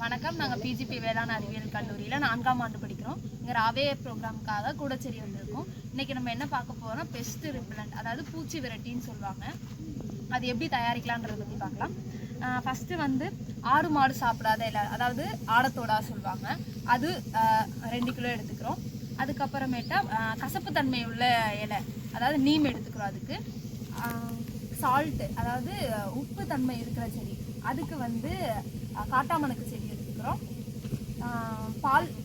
வணக்கம். நாங்கள் பிஜிபி வேளாண் அறிவியல் கல்லூரியில் 4ஆம் ஆண்டு படிக்கிறோம். இங்கே ராவே ப்ரோக்ராமுக்காக கூடச்சேரி வந்திருக்கோம். இன்றைக்கி நம்ம என்ன பார்க்க போகிறோம்னா பெஸ்ட் ரிப்பலண்ட், அதாவது பூச்சி விரட்டின்னு சொல்லுவாங்க. அது எப்படி தயாரிக்கலான்றதை பற்றி பார்க்கலாம். ஃபஸ்ட்டு வந்து ஆடு மாடு சாப்பிடாத இலை, அதாவது ஆடத்தோடா சொல்லுவாங்க, அது 2 கிலோ எடுத்துக்கிறோம். அதுக்கப்புறமேட்டா கசப்பு தன்மை உள்ள இலை, அதாவது நீம் எடுத்துக்கிறோம். அதுக்கு சால்ட்டு, அதாவது உப்பு தன்மை இருக்கிற செடி, அதுக்கு வந்து காட்டாமணக்கு செடி எடுத்துக்கிறோம்.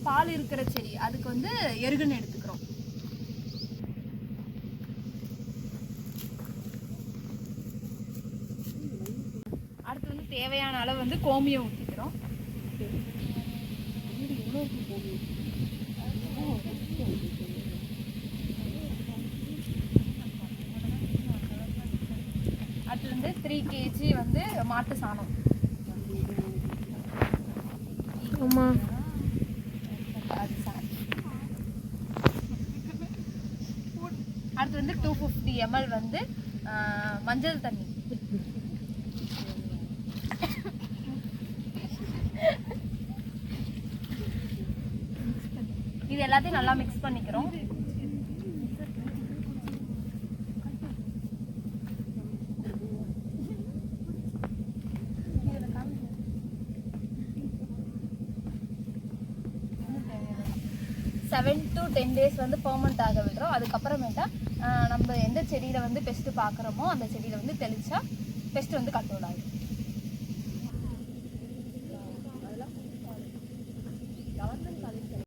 பால் இருக்கிற செடி, அதுக்கு வந்து எருகுன்னு எடுத்துக்கிறோம். அடுத்து வந்து தேவையான அளவு வந்து கோமியம் ஊற்றிக்கிறோம். அடுத்து வந்து 3 kg வந்து மாட்டு சாணம். அடுத்து வந்து 250 ml வந்து மஞ்சள் தண்ணி. இது எல்லாத்தையும் நல்லா மிக்ஸ் பண்ணிக்கிறோம். செவன் to 10 days வந்து பெர்மனண்ட் ஆக விடுறோம். அதுக்கப்புறமேட்டா நம்ம எந்த செடியில் வந்து பெஸ்ட்டு பார்க்குறோமோ அந்த செடியில் வந்து தெளித்தா பெஸ்ட்டு வந்து கண்ட்ரோல் ஆகிடும்.